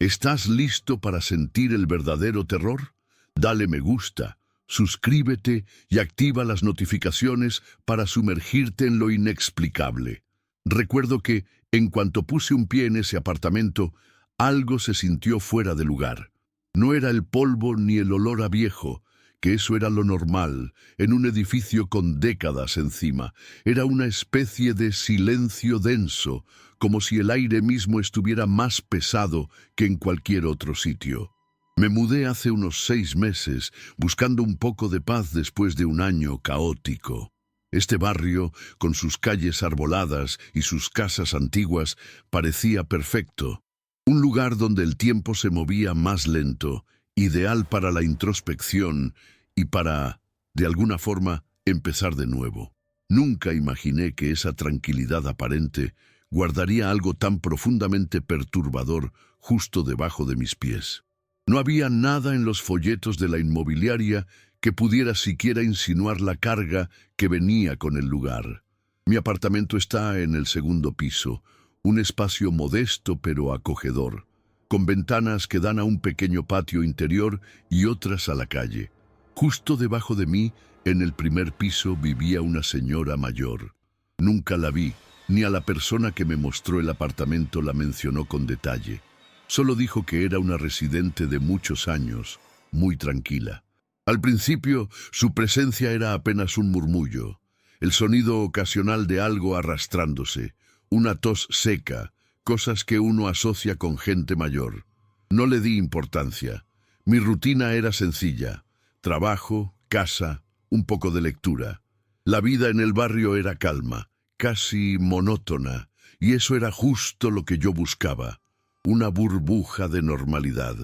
¿Estás listo para sentir el verdadero terror? Dale me gusta, suscríbete y activa las notificaciones para sumergirte en lo inexplicable. Recuerdo que, en cuanto puse un pie en ese apartamento, algo se sintió fuera de lugar. No era el polvo ni el olor a viejo, que eso era lo normal, en un edificio con décadas encima. Era una especie de silencio denso, como si el aire mismo estuviera más pesado que en cualquier otro sitio. Me mudé hace unos 6 meses, buscando un poco de paz después de un año caótico. Este barrio, con sus calles arboladas y sus casas antiguas, parecía perfecto. Un lugar donde el tiempo se movía más lento, ideal para la introspección y para, de alguna forma, empezar de nuevo. Nunca imaginé que esa tranquilidad aparente guardaría algo tan profundamente perturbador justo debajo de mis pies. No había nada en los folletos de la inmobiliaria que pudiera siquiera insinuar la carga que venía con el lugar. Mi apartamento está en el 2º piso, un espacio modesto pero acogedor, con ventanas que dan a un pequeño patio interior y otras a la calle. Justo debajo de mí, en el 1er piso, vivía una señora mayor. Nunca la vi, ni a la persona que me mostró el apartamento la mencionó con detalle. Solo dijo que era una residente de muchos años, muy tranquila. Al principio, su presencia era apenas un murmullo, el sonido ocasional de algo arrastrándose, una tos seca, cosas que uno asocia con gente mayor. No le di importancia. Mi rutina era sencilla: trabajo, casa, un poco de lectura. La vida en el barrio era calma, casi monótona, y eso era justo lo que yo buscaba, una burbuja de normalidad.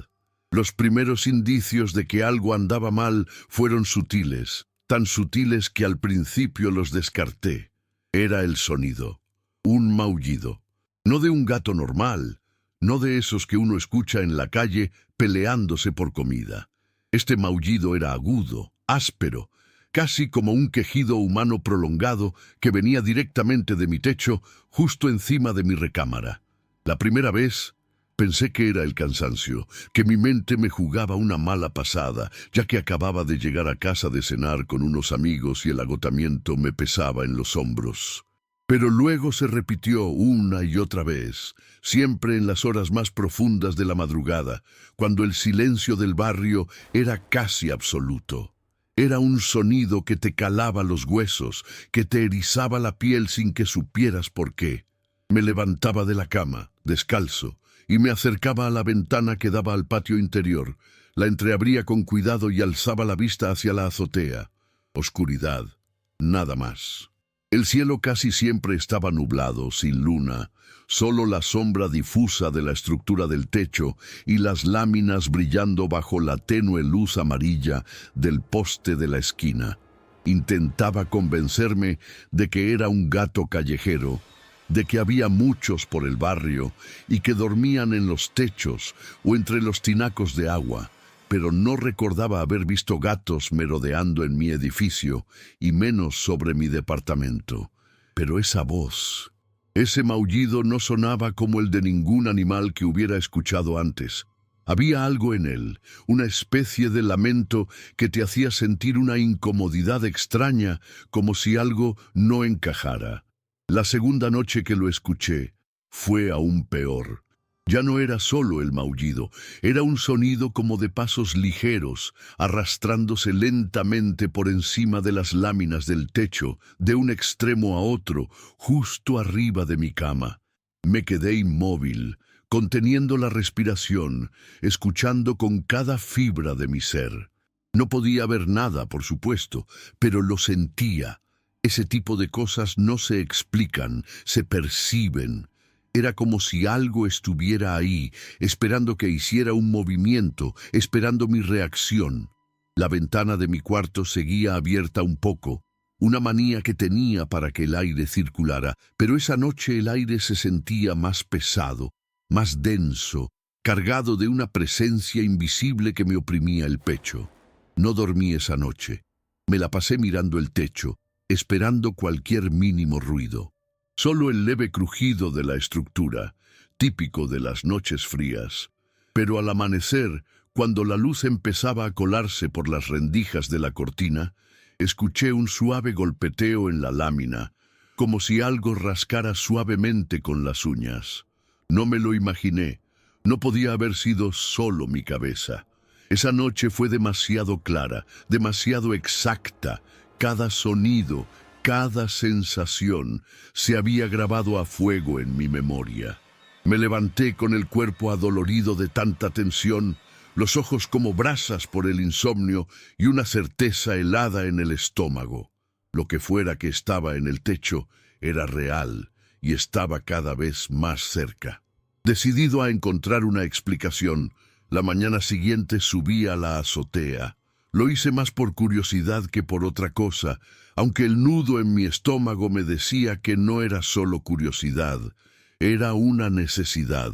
Los primeros indicios de que algo andaba mal fueron sutiles, tan sutiles que al principio los descarté. Era el sonido, un maullido. No de un gato normal, no de esos que uno escucha en la calle peleándose por comida. Este maullido era agudo, áspero, casi como un quejido humano prolongado que venía directamente de mi techo, justo encima de mi recámara. La primera vez pensé que era el cansancio, que mi mente me jugaba una mala pasada, ya que acababa de llegar a casa de cenar con unos amigos y el agotamiento me pesaba en los hombros. Pero luego se repitió una y otra vez, siempre en las horas más profundas de la madrugada, cuando el silencio del barrio era casi absoluto. Era un sonido que te calaba los huesos, que te erizaba la piel sin que supieras por qué. Me levantaba de la cama, descalzo, y me acercaba a la ventana que daba al patio interior. La entreabría con cuidado y alzaba la vista hacia la azotea. Oscuridad, nada más. El cielo casi siempre estaba nublado, sin luna, solo la sombra difusa de la estructura del techo y las láminas brillando bajo la tenue luz amarilla del poste de la esquina. Intentaba convencerme de que era un gato callejero, de que había muchos por el barrio y que dormían en los techos o entre los tinacos de agua, pero no recordaba haber visto gatos merodeando en mi edificio y menos sobre mi departamento. Pero esa voz, ese maullido no sonaba como el de ningún animal que hubiera escuchado antes. Había algo en él, una especie de lamento que te hacía sentir una incomodidad extraña, como si algo no encajara. La segunda noche que lo escuché fue aún peor. Ya no era solo el maullido, era un sonido como de pasos ligeros, arrastrándose lentamente por encima de las láminas del techo, de un extremo a otro, justo arriba de mi cama. Me quedé inmóvil, conteniendo la respiración, escuchando con cada fibra de mi ser. No podía ver nada, por supuesto, pero lo sentía. Ese tipo de cosas no se explican, se perciben. Era como si algo estuviera ahí, esperando que hiciera un movimiento, esperando mi reacción. La ventana de mi cuarto seguía abierta un poco, una manía que tenía para que el aire circulara, pero esa noche el aire se sentía más pesado, más denso, cargado de una presencia invisible que me oprimía el pecho. No dormí esa noche. Me la pasé mirando el techo, esperando cualquier mínimo ruido. Solo el leve crujido de la estructura, típico de las noches frías. Pero al amanecer, cuando la luz empezaba a colarse por las rendijas de la cortina, escuché un suave golpeteo en la lámina, como si algo rascara suavemente con las uñas. No me lo imaginé. No podía haber sido solo mi cabeza. Esa noche fue demasiado clara, demasiado exacta. Cada sonido, cada sensación se había grabado a fuego en mi memoria. Me levanté con el cuerpo adolorido de tanta tensión, los ojos como brasas por el insomnio y una certeza helada en el estómago. Lo que fuera que estaba en el techo era real y estaba cada vez más cerca. Decidido a encontrar una explicación, la mañana siguiente subí a la azotea. Lo hice más por curiosidad que por otra cosa, aunque el nudo en mi estómago me decía que no era solo curiosidad, era una necesidad,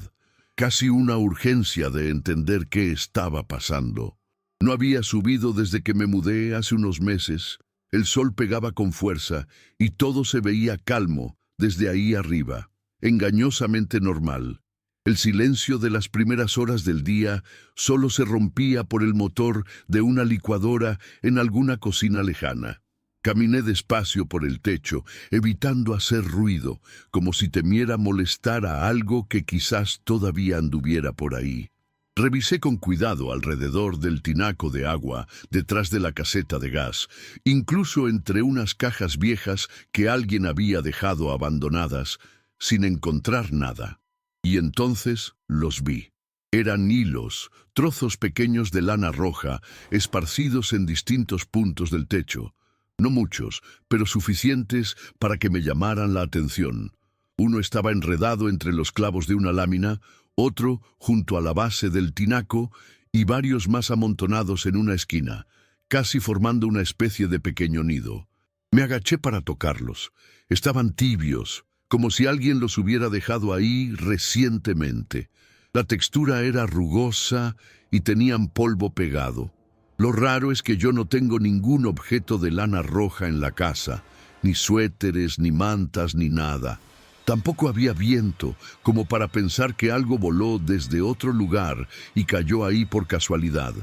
casi una urgencia de entender qué estaba pasando. No había subido desde que me mudé hace unos meses. El sol pegaba con fuerza y todo se veía calmo desde ahí arriba, engañosamente normal. El silencio de las primeras horas del día solo se rompía por el motor de una licuadora en alguna cocina lejana. Caminé despacio por el techo, evitando hacer ruido, como si temiera molestar a algo que quizás todavía anduviera por ahí. Revisé con cuidado alrededor del tinaco de agua, detrás de la caseta de gas, incluso entre unas cajas viejas que alguien había dejado abandonadas, sin encontrar nada. Y entonces los vi. Eran hilos, trozos pequeños de lana roja, esparcidos en distintos puntos del techo. No muchos, pero suficientes para que me llamaran la atención. Uno estaba enredado entre los clavos de una lámina, otro junto a la base del tinaco y varios más amontonados en una esquina, casi formando una especie de pequeño nido. Me agaché para tocarlos. Estaban tibios, como si alguien los hubiera dejado ahí recientemente. La textura era rugosa y tenían polvo pegado. Lo raro es que yo no tengo ningún objeto de lana roja en la casa, ni suéteres, ni mantas, ni nada. Tampoco había viento, como para pensar que algo voló desde otro lugar y cayó ahí por casualidad.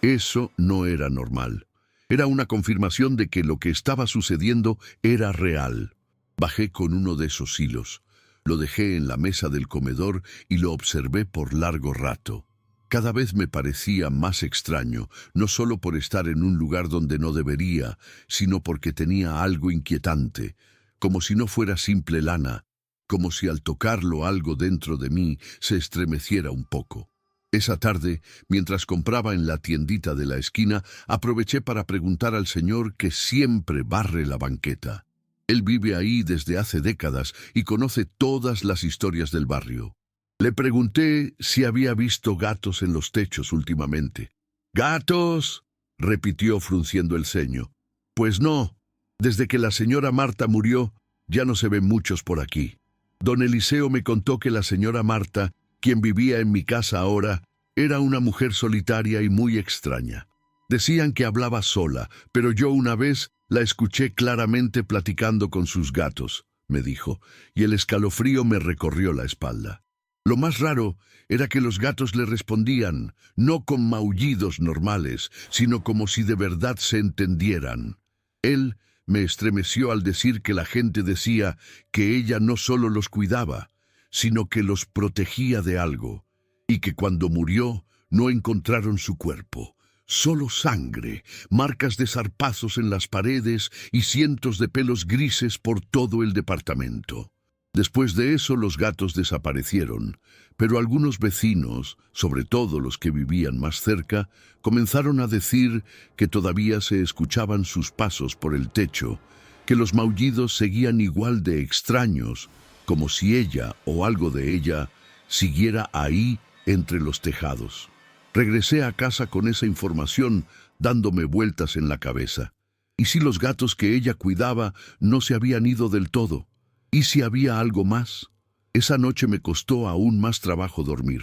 Eso no era normal. Era una confirmación de que lo que estaba sucediendo era real. Bajé con uno de esos hilos. Lo dejé en la mesa del comedor y lo observé por largo rato. Cada vez me parecía más extraño, no solo por estar en un lugar donde no debería, sino porque tenía algo inquietante, como si no fuera simple lana, como si al tocarlo algo dentro de mí se estremeciera un poco. Esa tarde, mientras compraba en la tiendita de la esquina, aproveché para preguntar al señor que siempre barre la banqueta. Él vive ahí desde hace décadas y conoce todas las historias del barrio. Le pregunté si había visto gatos en los techos últimamente. «¿Gatos?», repitió frunciendo el ceño. «Pues no. Desde que la señora Marta murió, ya no se ven muchos por aquí. Don Eliseo me contó que la señora Marta, quien vivía en mi casa ahora, era una mujer solitaria y muy extraña. Decían que hablaba sola, pero yo una vez la escuché claramente platicando con sus gatos», me dijo, y el escalofrío me recorrió la espalda. Lo más raro era que los gatos le respondían, no con maullidos normales, sino como si de verdad se entendieran. Él me estremeció al decir que la gente decía que ella no solo los cuidaba, sino que los protegía de algo, y que cuando murió no encontraron su cuerpo. Solo sangre, marcas de zarpazos en las paredes y cientos de pelos grises por todo el departamento. Después de eso los gatos desaparecieron, pero algunos vecinos, sobre todo los que vivían más cerca, comenzaron a decir que todavía se escuchaban sus pasos por el techo, que los maullidos seguían igual de extraños, como si ella o algo de ella siguiera ahí entre los tejados. Regresé a casa con esa información dándome vueltas en la cabeza. ¿Y si los gatos que ella cuidaba no se habían ido del todo? ¿Y si había algo más? Esa noche me costó aún más trabajo dormir.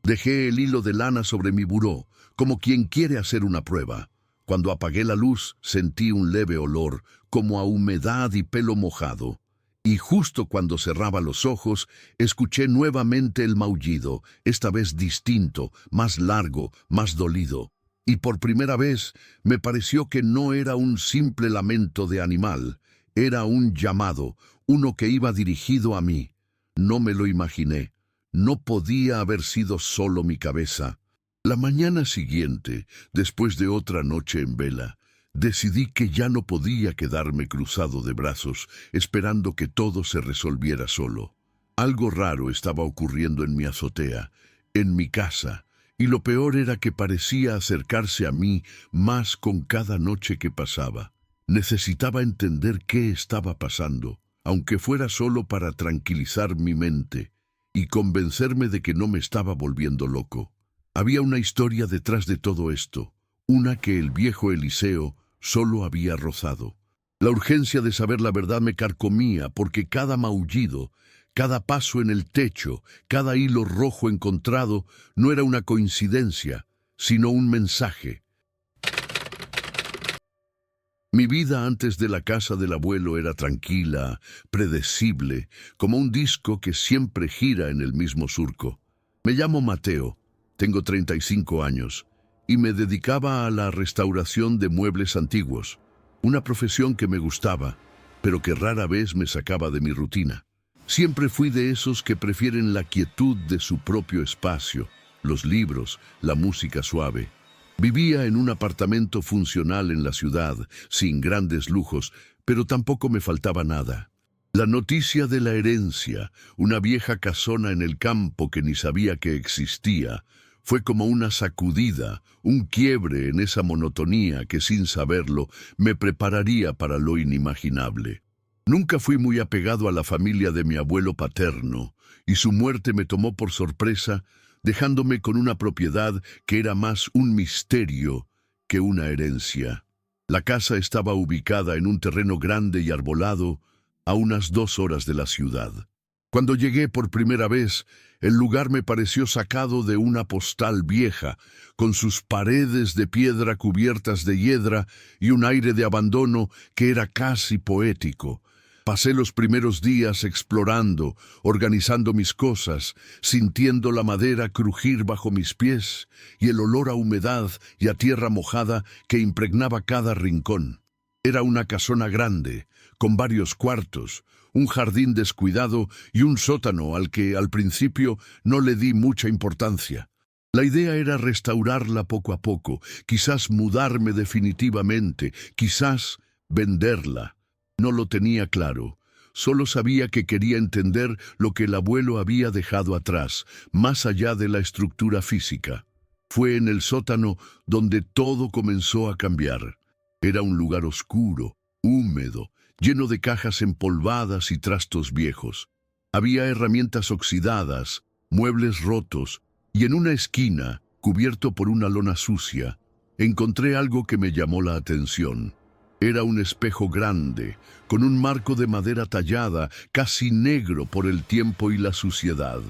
Dejé el hilo de lana sobre mi buró, como quien quiere hacer una prueba. Cuando apagué la luz, sentí un leve olor, como a humedad y pelo mojado. Y justo cuando cerraba los ojos, escuché nuevamente el maullido, esta vez distinto, más largo, más dolido. Y por primera vez me pareció que no era un simple lamento de animal, era un llamado, uno que iba dirigido a mí. No me lo imaginé. No podía haber sido solo mi cabeza. La mañana siguiente, después de otra noche en vela, decidí que ya no podía quedarme cruzado de brazos, esperando que todo se resolviera solo. Algo raro estaba ocurriendo en mi azotea, en mi casa, y lo peor era que parecía acercarse a mí más con cada noche que pasaba. Necesitaba entender qué estaba pasando, aunque fuera solo para tranquilizar mi mente y convencerme de que no me estaba volviendo loco. Había una historia detrás de todo esto, una que el viejo Eliseo solo había rozado. La urgencia de saber la verdad me carcomía porque cada maullido, cada paso en el techo, cada hilo rojo encontrado no era una coincidencia, sino un mensaje. Mi vida antes de la casa del abuelo era tranquila, predecible, como un disco que siempre gira en el mismo surco. Me llamo Mateo, tengo 35 años, y me dedicaba a la restauración de muebles antiguos, una profesión que me gustaba, pero que rara vez me sacaba de mi rutina. Siempre fui de esos que prefieren la quietud de su propio espacio, los libros, la música suave. Vivía en un apartamento funcional en la ciudad, sin grandes lujos, pero tampoco me faltaba nada. La noticia de la herencia, una vieja casona en el campo que ni sabía que existía, fue como una sacudida, un quiebre en esa monotonía que sin saberlo me prepararía para lo inimaginable. Nunca fui muy apegado a la familia de mi abuelo paterno, y su muerte me tomó por sorpresa, dejándome con una propiedad que era más un misterio que una herencia. La casa estaba ubicada en un terreno grande y arbolado, a unas 2 horas de la ciudad. Cuando llegué por primera vez, el lugar me pareció sacado de una postal vieja, con sus paredes de piedra cubiertas de hiedra y un aire de abandono que era casi poético. Pasé los primeros días explorando, organizando mis cosas, sintiendo la madera crujir bajo mis pies y el olor a humedad y a tierra mojada que impregnaba cada rincón. Era una casona grande, con varios cuartos, un jardín descuidado y un sótano al que al principio no le di mucha importancia. La idea era restaurarla poco a poco, quizás mudarme definitivamente, quizás venderla. No lo tenía claro. Solo sabía que quería entender lo que el abuelo había dejado atrás, más allá de la estructura física. Fue en el sótano donde todo comenzó a cambiar. Era un lugar oscuro, húmedo, lleno de cajas empolvadas y trastos viejos. Había herramientas oxidadas, muebles rotos, y en una esquina, cubierto por una lona sucia, encontré algo que me llamó la atención. Era un espejo grande, con un marco de madera tallada, casi negro por el tiempo y la suciedad.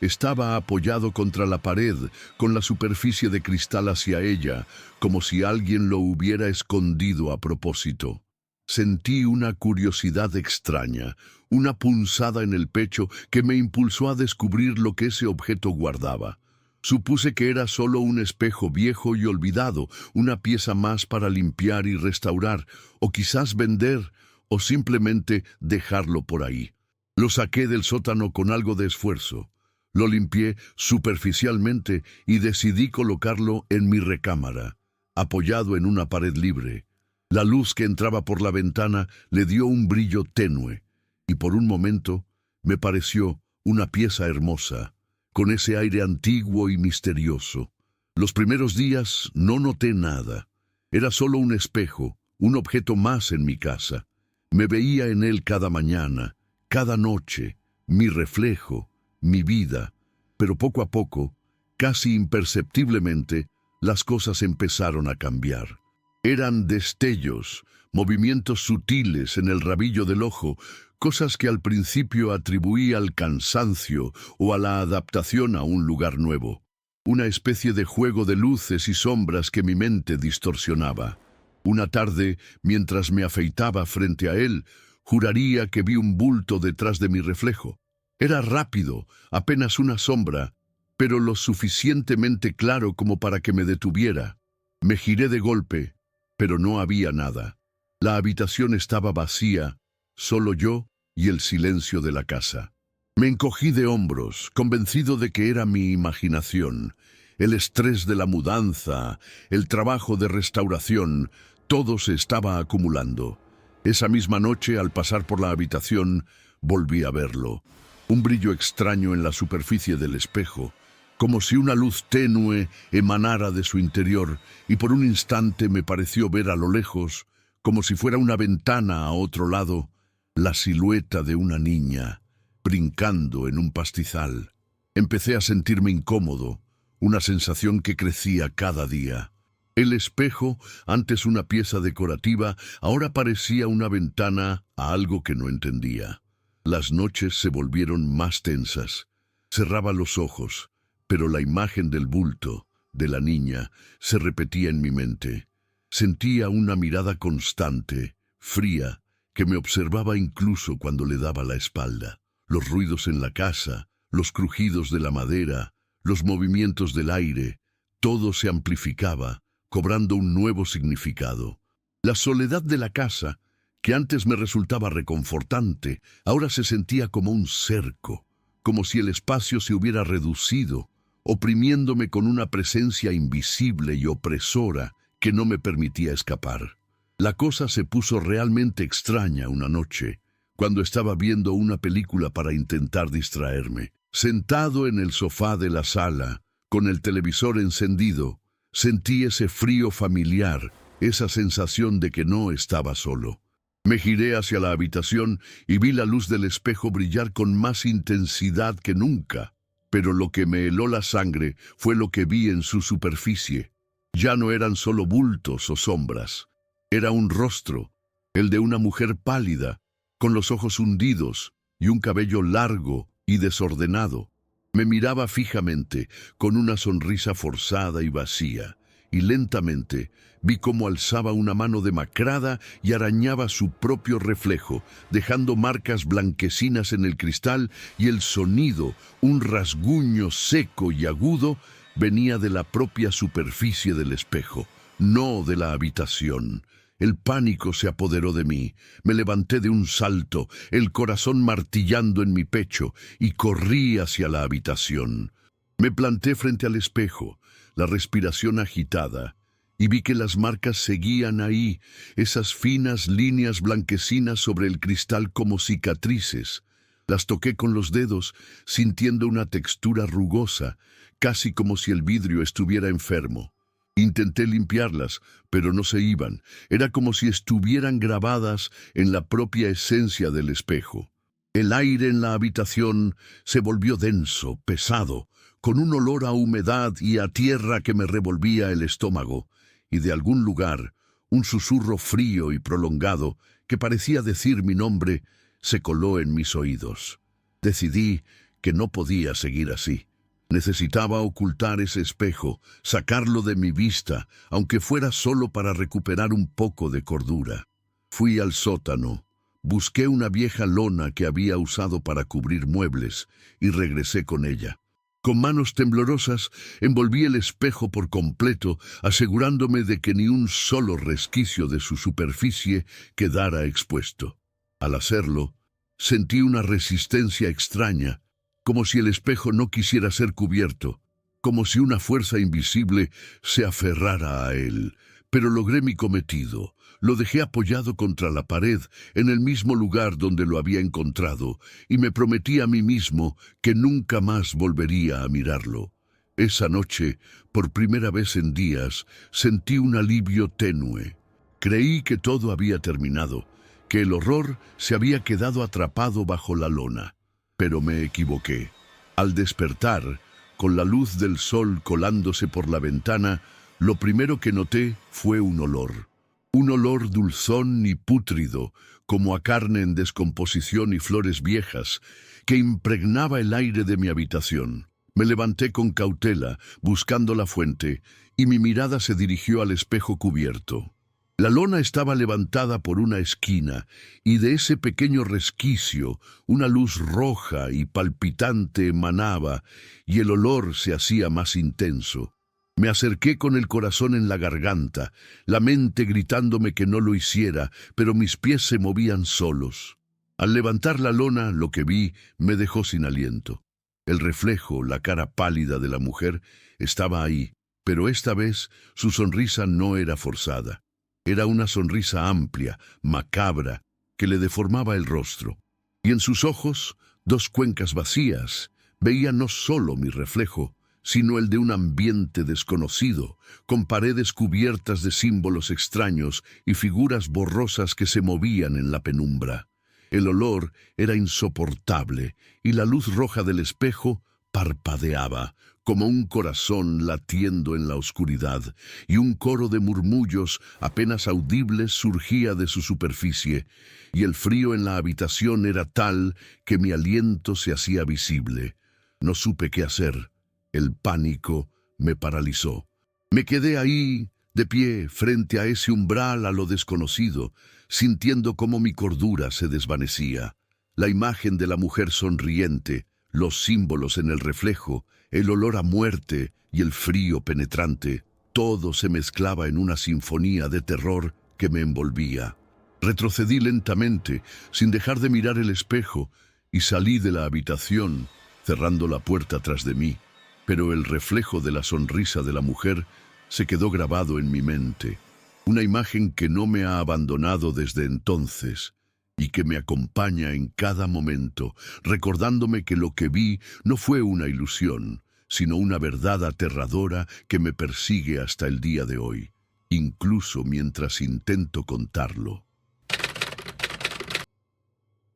Estaba apoyado contra la pared, con la superficie de cristal hacia ella, como si alguien lo hubiera escondido a propósito. Sentí una curiosidad extraña, una punzada en el pecho que me impulsó a descubrir lo que ese objeto guardaba. Supuse que era solo un espejo viejo y olvidado, una pieza más para limpiar y restaurar, o quizás vender, o simplemente dejarlo por ahí. Lo saqué del sótano con algo de esfuerzo. Lo limpié superficialmente y decidí colocarlo en mi recámara, apoyado en una pared libre. La luz que entraba por la ventana le dio un brillo tenue, y por un momento me pareció una pieza hermosa, con ese aire antiguo y misterioso. Los primeros días no noté nada. Era solo un espejo, un objeto más en mi casa. Me veía en él cada mañana, cada noche, mi reflejo, mi vida. Pero poco a poco, casi imperceptiblemente, las cosas empezaron a cambiar. Eran destellos, movimientos sutiles en el rabillo del ojo, cosas que al principio atribuí al cansancio o a la adaptación a un lugar nuevo. Una especie de juego de luces y sombras que mi mente distorsionaba. Una tarde, mientras me afeitaba frente a él, Juraría que vi un bulto detrás de mi reflejo. Era rápido, apenas una sombra, pero lo suficientemente claro como para que me detuviera. Me giré de golpe, pero no había nada. La habitación estaba vacía, solo yo y el silencio de la casa. Me encogí de hombros, convencido de que era mi imaginación. El estrés de la mudanza, el trabajo de restauración, todo se estaba acumulando. Esa misma noche, al pasar por la habitación, volví a verlo. Un brillo extraño en la superficie del espejo, como si una luz tenue emanara de su interior, y por un instante me pareció ver a lo lejos, como si fuera una ventana a otro lado, la silueta de una niña, brincando en un pastizal. Empecé a sentirme incómodo, una sensación que crecía cada día. El espejo, antes una pieza decorativa, ahora parecía una ventana a algo que no entendía. Las noches se volvieron más tensas. Cerraba los ojos, pero la imagen del bulto, de la niña, se repetía en mi mente. Sentía una mirada constante, fría, que me observaba incluso cuando le daba la espalda. Los ruidos en la casa, los crujidos de la madera, los movimientos del aire, todo se amplificaba, cobrando un nuevo significado. La soledad de la casa, que antes me resultaba reconfortante, ahora se sentía como un cerco, como si el espacio se hubiera reducido, oprimiéndome con una presencia invisible y opresora que no me permitía escapar. La cosa se puso realmente extraña una noche, cuando estaba viendo una película para intentar distraerme. Sentado en el sofá de la sala, con el televisor encendido, sentí ese frío familiar, esa sensación de que no estaba solo. Me giré hacia la habitación y vi la luz del espejo brillar con más intensidad que nunca. Pero lo que me heló la sangre fue lo que vi en su superficie. Ya no eran solo bultos o sombras. Era un rostro, el de una mujer pálida, con los ojos hundidos y un cabello largo y desordenado. Me miraba fijamente, con una sonrisa forzada y vacía, y lentamente vi cómo alzaba una mano demacrada y arañaba su propio reflejo, dejando marcas blanquecinas en el cristal, y el sonido, un rasguño seco y agudo, venía de la propia superficie del espejo, no de la habitación. El pánico se apoderó de mí. Me levanté de un salto, el corazón martillando en mi pecho, y corrí hacia la habitación. Me planté frente al espejo, la respiración agitada, y vi que las marcas seguían ahí, esas finas líneas blanquecinas sobre el cristal como cicatrices. Las toqué con los dedos, sintiendo una textura rugosa, casi como si el vidrio estuviera enfermo. Intenté limpiarlas, pero no se iban. Era como si estuvieran grabadas en la propia esencia del espejo. El aire en la habitación se volvió denso, pesado, con un olor a humedad y a tierra que me revolvía el estómago, y de algún lugar, un susurro frío y prolongado, que parecía decir mi nombre, se coló en mis oídos. Decidí que no podía seguir así. Necesitaba ocultar ese espejo, sacarlo de mi vista, aunque fuera solo para recuperar un poco de cordura. Fui al sótano, busqué una vieja lona que había usado para cubrir muebles y regresé con ella. Con manos temblorosas envolví el espejo por completo, asegurándome de que ni un solo resquicio de su superficie quedara expuesto. Al hacerlo, sentí una resistencia extraña, como si el espejo no quisiera ser cubierto, como si una fuerza invisible se aferrara a él. Pero logré mi cometido. Lo dejé apoyado contra la pared, en el mismo lugar donde lo había encontrado, y me prometí a mí mismo que nunca más volvería a mirarlo. Esa noche, por primera vez en días, sentí un alivio tenue. Creí que todo había terminado, que el horror se había quedado atrapado bajo la lona. Pero me equivoqué. Al despertar, con la luz del sol colándose por la ventana, lo primero que noté fue un olor. Un olor dulzón y pútrido, como a carne en descomposición y flores viejas, que impregnaba el aire de mi habitación. Me levanté con cautela, buscando la fuente, y mi mirada se dirigió al espejo cubierto. La lona estaba levantada por una esquina, y de ese pequeño resquicio una luz roja y palpitante emanaba, y el olor se hacía más intenso. Me acerqué con el corazón en la garganta, la mente gritándome que no lo hiciera, pero mis pies se movían solos. Al levantar la lona, lo que vi me dejó sin aliento. El reflejo, la cara pálida de la mujer, estaba ahí, pero esta vez su sonrisa no era forzada. Era una sonrisa amplia, macabra, que le deformaba el rostro. Y en sus ojos, dos cuencas vacías, veía no solo mi reflejo, sino el de un ambiente desconocido, con paredes cubiertas de símbolos extraños y figuras borrosas que se movían en la penumbra. El olor era insoportable, y la luz roja del espejo parpadeaba, como un corazón latiendo en la oscuridad, y un coro de murmullos apenas audibles surgía de su superficie, y el frío en la habitación era tal que mi aliento se hacía visible. No supe qué hacer. El pánico me paralizó. Me quedé ahí, de pie, frente a ese umbral a lo desconocido, sintiendo cómo mi cordura se desvanecía. La imagen de la mujer sonriente, los símbolos en el reflejo, el olor a muerte y el frío penetrante, todo se mezclaba en una sinfonía de terror que me envolvía. Retrocedí lentamente, sin dejar de mirar el espejo, y salí de la habitación, cerrando la puerta tras de mí. Pero el reflejo de la sonrisa de la mujer se quedó grabado en mi mente, una imagen que no me ha abandonado desde entonces y que me acompaña en cada momento, recordándome que lo que vi no fue una ilusión, sino una verdad aterradora que me persigue hasta el día de hoy, incluso mientras intento contarlo.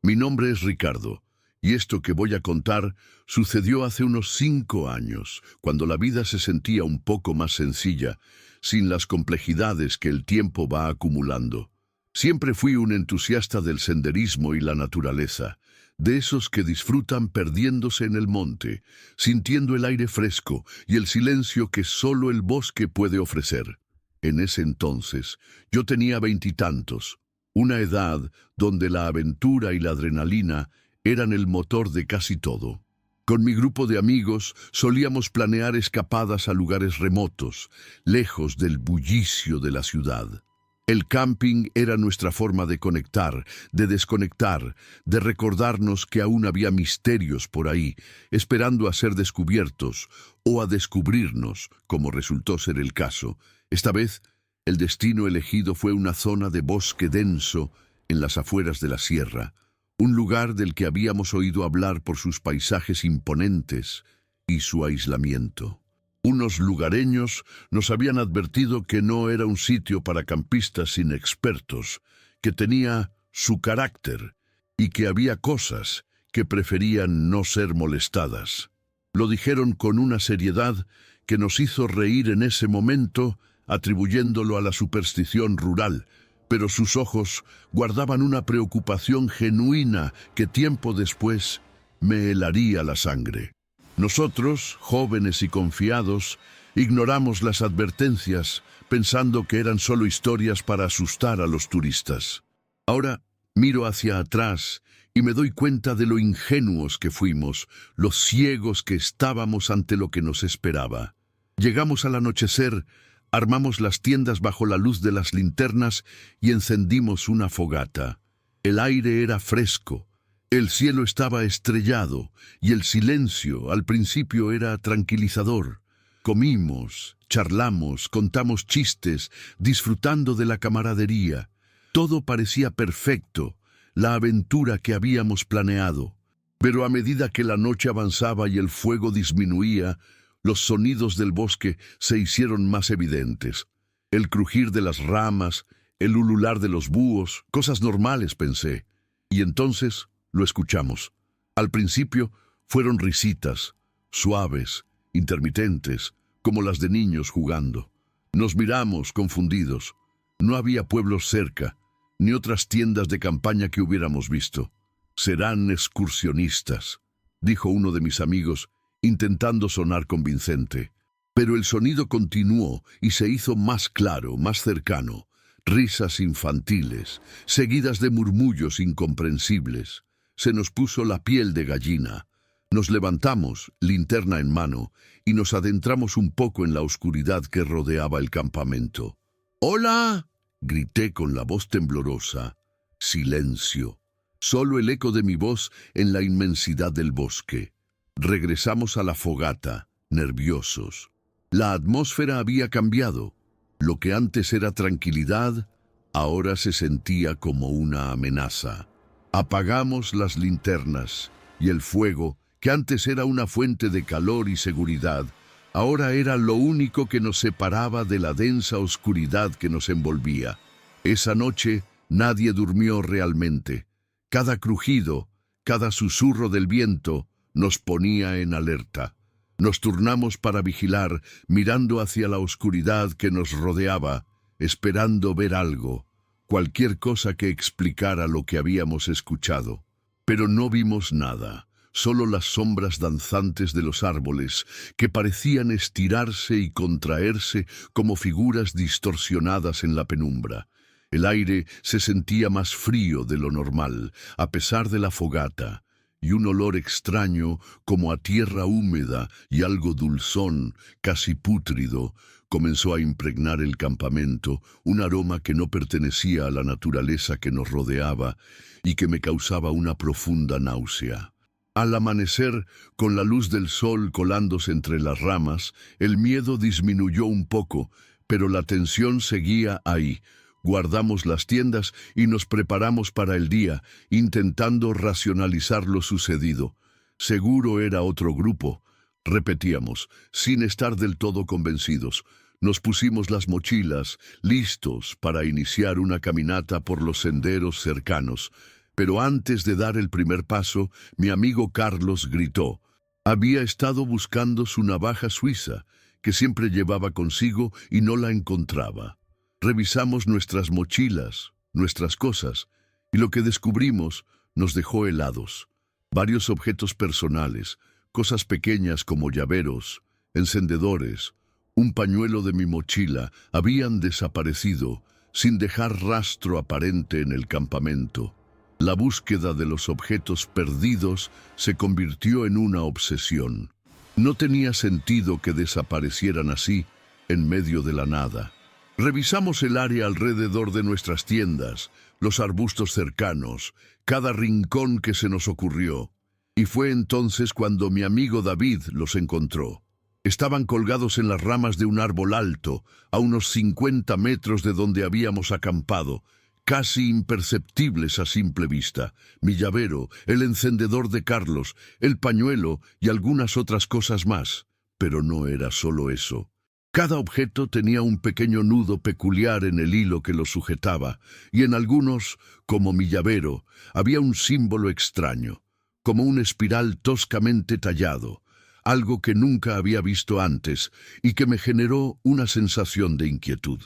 Mi nombre es Ricardo. Y esto que voy a contar sucedió hace unos 5 años, cuando la vida se sentía un poco más sencilla, sin las complejidades que el tiempo va acumulando. Siempre fui un entusiasta del senderismo y la naturaleza, de esos que disfrutan perdiéndose en el monte, sintiendo el aire fresco y el silencio que solo el bosque puede ofrecer. En ese entonces, yo tenía 20 y tantos, una edad donde la aventura y la adrenalina eran el motor de casi todo. Con mi grupo de amigos solíamos planear escapadas a lugares remotos, lejos del bullicio de la ciudad. El camping era nuestra forma de conectar, de desconectar, de recordarnos que aún había misterios por ahí, esperando a ser descubiertos o a descubrirnos, como resultó ser el caso. Esta vez, el destino elegido fue una zona de bosque denso en las afueras de la sierra, un lugar del que habíamos oído hablar por sus paisajes imponentes y su aislamiento. Unos lugareños nos habían advertido que no era un sitio para campistas inexpertos, que tenía su carácter y que había cosas que preferían no ser molestadas. Lo dijeron con una seriedad que nos hizo reír en ese momento, atribuyéndolo a la superstición rural, pero sus ojos guardaban una preocupación genuina que tiempo después me helaría la sangre. Nosotros, jóvenes y confiados, ignoramos las advertencias, pensando que eran solo historias para asustar a los turistas. Ahora miro hacia atrás y me doy cuenta de lo ingenuos que fuimos, lo ciegos que estábamos ante lo que nos esperaba. Llegamos al anochecer, armamos las tiendas bajo la luz de las linternas y encendimos una fogata. El aire era fresco, el cielo estaba estrellado y el silencio al principio era tranquilizador. Comimos, charlamos, contamos chistes, disfrutando de la camaradería. Todo parecía perfecto, la aventura que habíamos planeado. Pero a medida que la noche avanzaba y el fuego disminuía, los sonidos del bosque se hicieron más evidentes. El crujir de las ramas, el ulular de los búhos, cosas normales, pensé. Y entonces lo escuchamos. Al principio fueron risitas, suaves, intermitentes, como las de niños jugando. Nos miramos confundidos. No había pueblos cerca, ni otras tiendas de campaña que hubiéramos visto. «Serán excursionistas», dijo uno de mis amigos, intentando sonar convincente. Pero el sonido continuó y se hizo más claro, más cercano, Risas infantiles, seguidas de murmullos incomprensibles. Se nos puso la piel de gallina. Nos levantamos, linterna en mano, y nos adentramos un poco en la oscuridad que rodeaba el campamento. ¡Hola!, grité con la voz temblorosa. Silencio. Solo el eco de mi voz en la inmensidad del bosque. Regresamos a la fogata, nerviosos. La atmósfera había cambiado. Lo que antes era tranquilidad, ahora se sentía como una amenaza. Apagamos las linternas y el fuego, que antes era una fuente de calor y seguridad, ahora era lo único que nos separaba de la densa oscuridad que nos envolvía. Esa noche nadie durmió realmente. Cada crujido, cada susurro del viento nos ponía en alerta. Nos turnamos para vigilar, mirando hacia la oscuridad que nos rodeaba, esperando ver algo, cualquier cosa que explicara lo que habíamos escuchado. Pero no vimos nada, solo las sombras danzantes de los árboles, que parecían estirarse y contraerse como figuras distorsionadas en la penumbra. El aire se sentía más frío de lo normal, a pesar de la fogata, y un olor extraño, como a tierra húmeda y algo dulzón, casi pútrido, comenzó a impregnar el campamento, un aroma que no pertenecía a la naturaleza que nos rodeaba y que me causaba una profunda náusea. Al amanecer, con la luz del sol colándose entre las ramas, el miedo disminuyó un poco, pero la tensión seguía ahí. Guardamos las tiendas y nos preparamos para el día, intentando racionalizar lo sucedido. Seguro era otro grupo, repetíamos, sin estar del todo convencidos. Nos pusimos las mochilas, listos para iniciar una caminata por los senderos cercanos. Pero antes de dar el primer paso, mi amigo Carlos gritó. Había estado buscando su navaja suiza, que siempre llevaba consigo y no la encontraba. Revisamos nuestras mochilas, nuestras cosas, y lo que descubrimos nos dejó helados. Varios objetos personales, cosas pequeñas como llaveros, encendedores, un pañuelo de mi mochila, habían desaparecido sin dejar rastro aparente en el campamento. La búsqueda de los objetos perdidos se convirtió en una obsesión. No tenía sentido que desaparecieran así, en medio de la nada. Revisamos el área alrededor de nuestras tiendas, los arbustos cercanos, cada rincón que se nos ocurrió. Y fue entonces cuando mi amigo David los encontró. Estaban colgados en las ramas de un árbol alto, a unos 50 metros de donde habíamos acampado, casi imperceptibles a simple vista. Mi llavero, el encendedor de Carlos, el pañuelo y algunas otras cosas más. Pero no era solo eso. Cada objeto tenía un pequeño nudo peculiar en el hilo que lo sujetaba, y en algunos, como mi llavero, había un símbolo extraño, como un espiral toscamente tallado, algo que nunca había visto antes y que me generó una sensación de inquietud.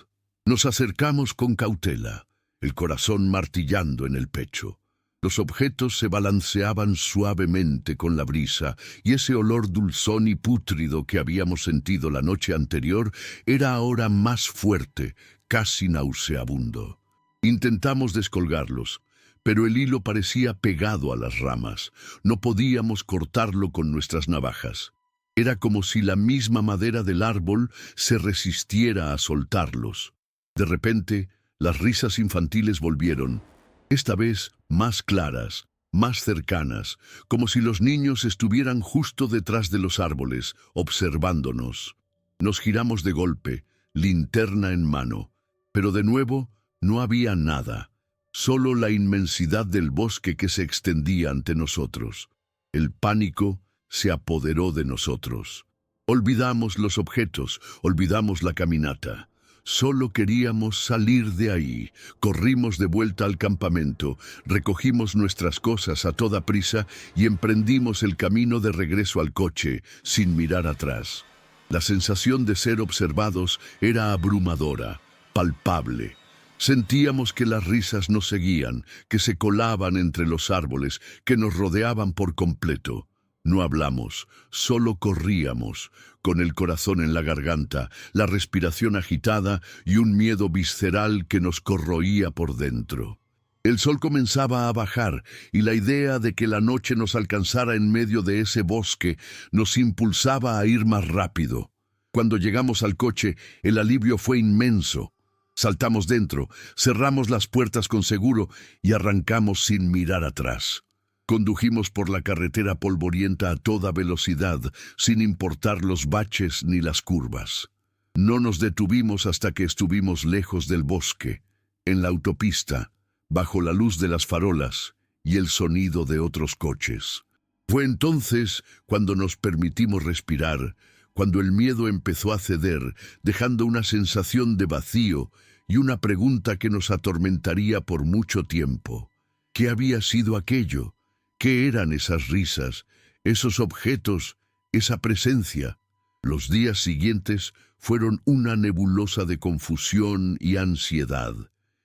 Nos acercamos con cautela, el corazón martillando en el pecho. Los objetos se balanceaban suavemente con la brisa, y ese olor dulzón y pútrido que habíamos sentido la noche anterior era ahora más fuerte, casi nauseabundo. Intentamos descolgarlos, pero el hilo parecía pegado a las ramas. No podíamos cortarlo con nuestras navajas. Era como si la misma madera del árbol se resistiera a soltarlos. De repente, las risas infantiles volvieron. Esta vez más claras, más cercanas, como si los niños estuvieran justo detrás de los árboles, observándonos. Nos giramos de golpe, linterna en mano, pero de nuevo no había nada, solo la inmensidad del bosque que se extendía ante nosotros. El pánico se apoderó de nosotros. Olvidamos los objetos, olvidamos la caminata. Solo queríamos salir de ahí. Corrimos de vuelta al campamento, recogimos nuestras cosas a toda prisa y emprendimos el camino de regreso al coche, sin mirar atrás. La sensación de ser observados era abrumadora, palpable. Sentíamos que las risas nos seguían, que se colaban entre los árboles, que nos rodeaban por completo. No hablamos, solo corríamos, con el corazón en la garganta, la respiración agitada y un miedo visceral que nos corroía por dentro. El sol comenzaba a bajar y la idea de que la noche nos alcanzara en medio de ese bosque nos impulsaba a ir más rápido. Cuando llegamos al coche, el alivio fue inmenso. Saltamos dentro, cerramos las puertas con seguro y arrancamos sin mirar atrás. Condujimos por la carretera polvorienta a toda velocidad, sin importar los baches ni las curvas. No nos detuvimos hasta que estuvimos lejos del bosque, en la autopista, bajo la luz de las farolas y el sonido de otros coches. Fue entonces cuando nos permitimos respirar, cuando el miedo empezó a ceder, dejando una sensación de vacío y una pregunta que nos atormentaría por mucho tiempo. ¿Qué había sido aquello? ¿Qué eran esas risas, esos objetos, esa presencia? Los días siguientes fueron una nebulosa de confusión y ansiedad.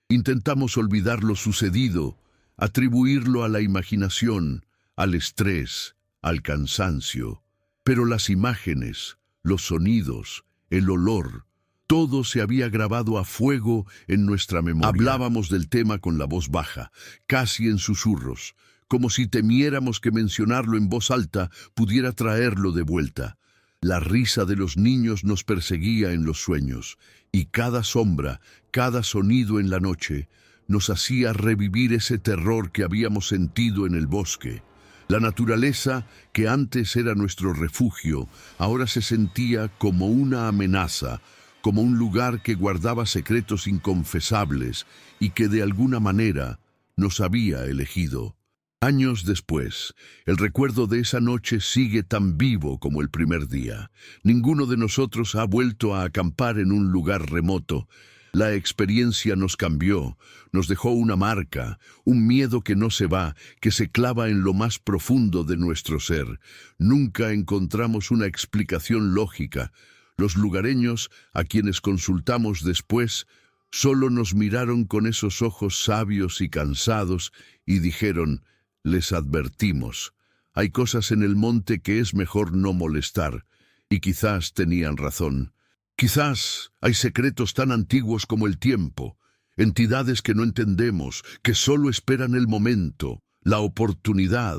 Intentamos olvidar lo sucedido, atribuirlo a la imaginación, al estrés, al cansancio. Pero las imágenes, los sonidos, el olor, todo se había grabado a fuego en nuestra memoria. Hablábamos del tema con la voz baja, casi en susurros, como si temiéramos que mencionarlo en voz alta pudiera traerlo de vuelta. La risa de los niños nos perseguía en los sueños, y cada sombra, cada sonido en la noche, nos hacía revivir ese terror que habíamos sentido en el bosque. La naturaleza, que antes era nuestro refugio, ahora se sentía como una amenaza, como un lugar que guardaba secretos inconfesables y que de alguna manera nos había elegido. Años después, el recuerdo de esa noche sigue tan vivo como el primer día. Ninguno de nosotros ha vuelto a acampar en un lugar remoto. La experiencia nos cambió, nos dejó una marca, un miedo que no se va, que se clava en lo más profundo de nuestro ser. Nunca encontramos una explicación lógica. Los lugareños, a quienes consultamos después, solo nos miraron con esos ojos sabios y cansados y dijeron: «Les advertimos, hay cosas en el monte que es mejor no molestar», y quizás tenían razón. Quizás hay secretos tan antiguos como el tiempo, entidades que no entendemos, que solo esperan el momento, la oportunidad,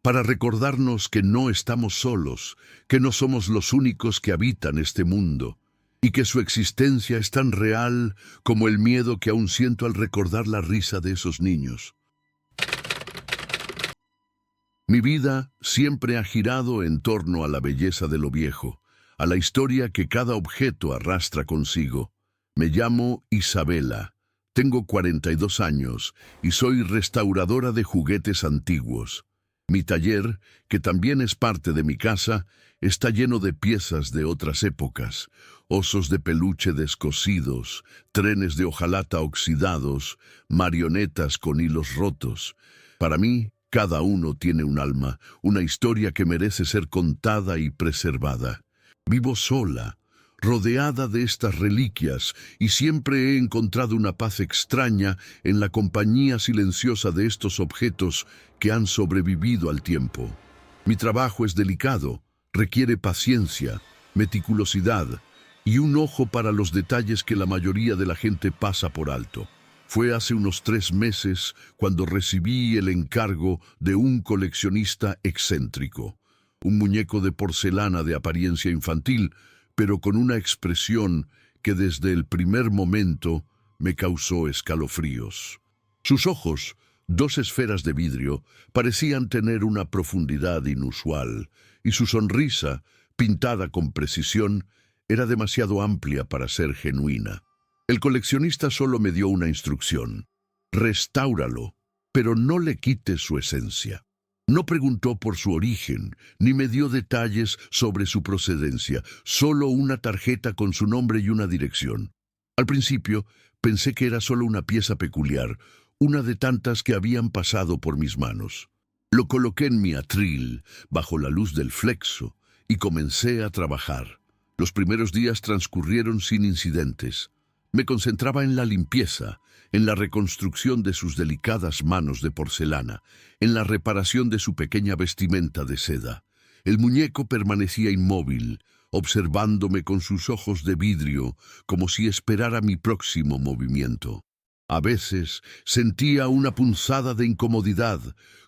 para recordarnos que no estamos solos, que no somos los únicos que habitan este mundo, y que su existencia es tan real como el miedo que aún siento al recordar la risa de esos niños. Mi vida siempre ha girado en torno a la belleza de lo viejo, a la historia que cada objeto arrastra consigo. Me llamo Isabela, tengo 42 años y soy restauradora de juguetes antiguos. Mi taller, que también es parte de mi casa, está lleno de piezas de otras épocas, osos de peluche descosidos, trenes de hojalata oxidados, marionetas con hilos rotos. Para mí, cada uno tiene un alma, una historia que merece ser contada y preservada. Vivo sola, rodeada de estas reliquias, y siempre he encontrado una paz extraña en la compañía silenciosa de estos objetos que han sobrevivido al tiempo. Mi trabajo es delicado, requiere paciencia, meticulosidad y un ojo para los detalles que la mayoría de la gente pasa por alto. Fue hace unos 3 meses cuando recibí el encargo de un coleccionista excéntrico, un muñeco de porcelana de apariencia infantil, pero con una expresión que desde el primer momento me causó escalofríos. Sus ojos, 2 esferas de vidrio, parecían tener una profundidad inusual, y su sonrisa, pintada con precisión, era demasiado amplia para ser genuina. El coleccionista solo me dio una instrucción: restáuralo, pero no le quites su esencia. No preguntó por su origen, ni me dio detalles sobre su procedencia, solo una tarjeta con su nombre y una dirección. Al principio, pensé que era solo una pieza peculiar, una de tantas que habían pasado por mis manos. Lo coloqué en mi atril, bajo la luz del flexo, y comencé a trabajar. Los primeros días transcurrieron sin incidentes. Me concentraba en la limpieza, en la reconstrucción de sus delicadas manos de porcelana, en la reparación de su pequeña vestimenta de seda. El muñeco permanecía inmóvil, observándome con sus ojos de vidrio, como si esperara mi próximo movimiento. A veces sentía una punzada de incomodidad,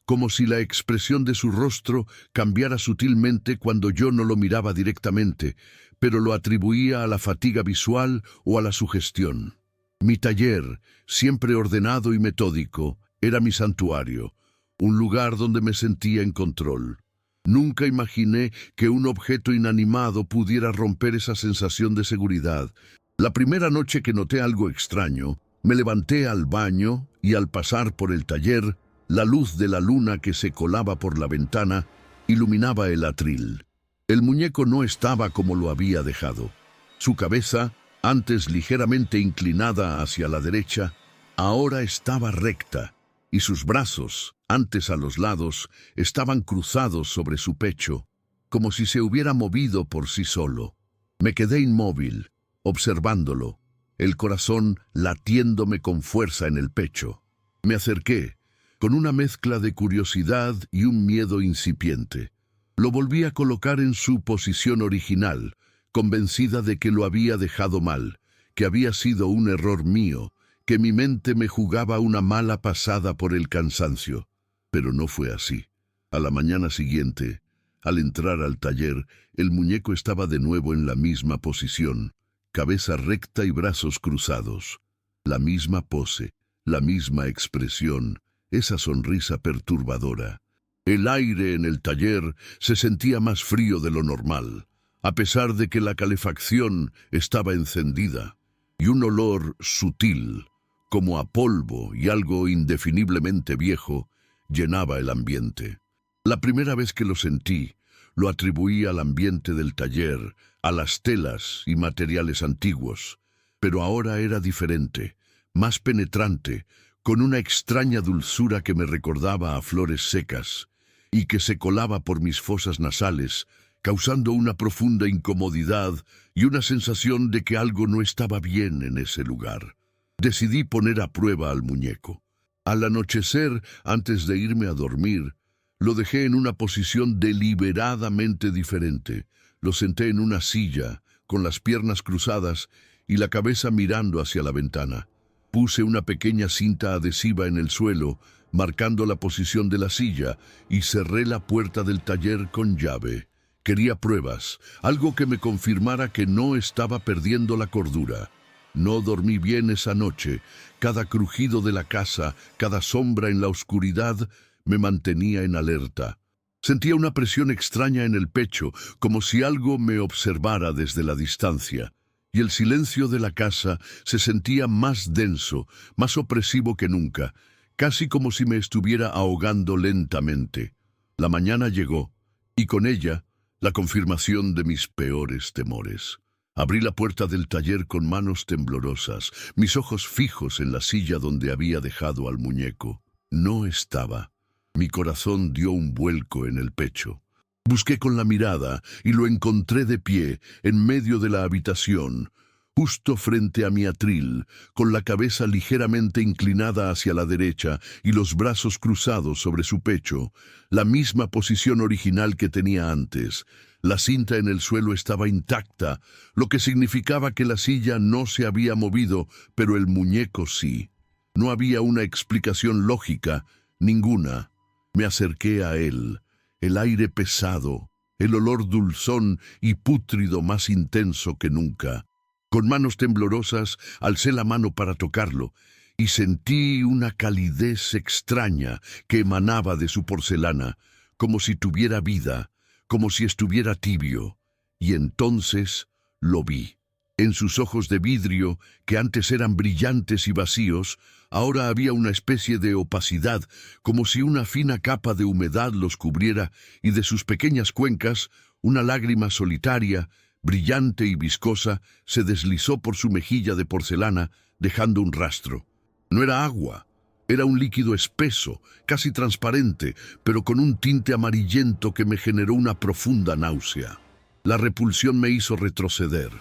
como si la expresión de su rostro cambiara sutilmente cuando yo no lo miraba directamente, pero lo atribuía a la fatiga visual o a la sugestión. Mi taller, siempre ordenado y metódico, era mi santuario, un lugar donde me sentía en control. Nunca imaginé que un objeto inanimado pudiera romper esa sensación de seguridad. La primera noche que noté algo extraño, me levanté al baño y al pasar por el taller, la luz de la luna que se colaba por la ventana iluminaba el atril. El muñeco no estaba como lo había dejado. Su cabeza, antes ligeramente inclinada hacia la derecha, ahora estaba recta, y sus brazos, antes a los lados, estaban cruzados sobre su pecho, como si se hubiera movido por sí solo. Me quedé inmóvil, observándolo, el corazón latiéndome con fuerza en el pecho. Me acerqué, con una mezcla de curiosidad y un miedo incipiente. Lo volví a colocar en su posición original, convencida de que lo había dejado mal, que había sido un error mío, que mi mente me jugaba una mala pasada por el cansancio. Pero no fue así. A la mañana siguiente, al entrar al taller, el muñeco estaba de nuevo en la misma posición, cabeza recta y brazos cruzados. La misma pose, la misma expresión, esa sonrisa perturbadora. El aire en el taller se sentía más frío de lo normal, a pesar de que la calefacción estaba encendida, y un olor sutil, como a polvo y algo indefiniblemente viejo, llenaba el ambiente. La primera vez que lo sentí, lo atribuí al ambiente del taller, a las telas y materiales antiguos, pero ahora era diferente, más penetrante, con una extraña dulzura que me recordaba a flores secas, y que se colaba por mis fosas nasales, causando una profunda incomodidad y una sensación de que algo no estaba bien en ese lugar. Decidí poner a prueba al muñeco. Al anochecer, antes de irme a dormir, lo dejé en una posición deliberadamente diferente. Lo senté en una silla, con las piernas cruzadas y la cabeza mirando hacia la ventana. Puse una pequeña cinta adhesiva en el suelo, marcando la posición de la silla, y cerré la puerta del taller con llave. Quería pruebas, algo que me confirmara que no estaba perdiendo la cordura. No dormí bien esa noche. Cada crujido de la casa, cada sombra en la oscuridad, me mantenía en alerta. Sentía una presión extraña en el pecho, como si algo me observara desde la distancia. Y el silencio de la casa se sentía más denso, más opresivo que nunca, casi como si me estuviera ahogando lentamente. La mañana llegó, y con ella, la confirmación de mis peores temores. Abrí la puerta del taller con manos temblorosas, mis ojos fijos en la silla donde había dejado al muñeco. No estaba. Mi corazón dio un vuelco en el pecho. Busqué con la mirada y lo encontré de pie, en medio de la habitación, justo frente a mi atril, con la cabeza ligeramente inclinada hacia la derecha y los brazos cruzados sobre su pecho, la misma posición original que tenía antes. La cinta en el suelo estaba intacta, lo que significaba que la silla no se había movido, pero el muñeco sí. No había una explicación lógica, ninguna. Me acerqué a él. El aire pesado, el olor dulzón y pútrido más intenso que nunca. Con manos temblorosas alcé la mano para tocarlo y sentí una calidez extraña que emanaba de su porcelana, como si tuviera vida, como si estuviera tibio. Y entonces lo vi. En sus ojos de vidrio, que antes eran brillantes y vacíos, ahora había una especie de opacidad, como si una fina capa de humedad los cubriera, y de sus pequeñas cuencas, una lágrima solitaria, brillante y viscosa, se deslizó por su mejilla de porcelana, dejando un rastro. No era agua, era un líquido espeso, casi transparente, pero con un tinte amarillento que me generó una profunda náusea. La repulsión me hizo retroceder.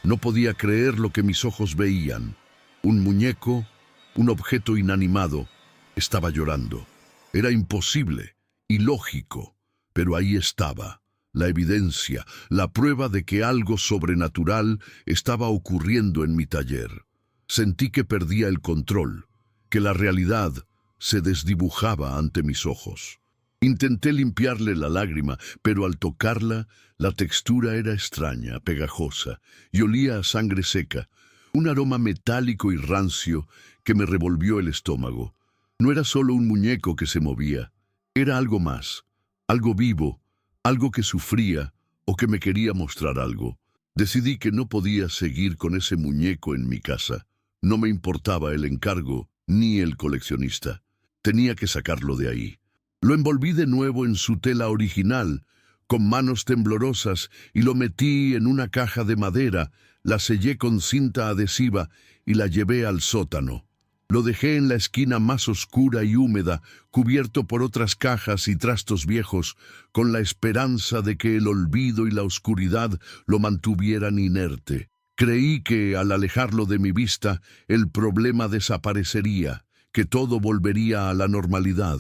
No podía creer lo que mis ojos veían. Un muñeco, un objeto inanimado, estaba llorando. Era imposible, ilógico, pero ahí estaba, la evidencia, la prueba de que algo sobrenatural estaba ocurriendo en mi taller. Sentí que perdía el control, que la realidad se desdibujaba ante mis ojos. Intenté limpiarle la lágrima, pero al tocarla, la textura era extraña, pegajosa, y olía a sangre seca, un aroma metálico y rancio que me revolvió el estómago. No era solo un muñeco que se movía, era algo más, algo vivo, algo que sufría o que me quería mostrar algo. Decidí que no podía seguir con ese muñeco en mi casa. No me importaba el encargo ni el coleccionista. Tenía que sacarlo de ahí. Lo envolví de nuevo en su tela original, con manos temblorosas, y lo metí en una caja de madera, la sellé con cinta adhesiva y la llevé al sótano. Lo dejé en la esquina más oscura y húmeda, cubierto por otras cajas y trastos viejos, con la esperanza de que el olvido y la oscuridad lo mantuvieran inerte. Creí que, al alejarlo de mi vista, el problema desaparecería, que todo volvería a la normalidad.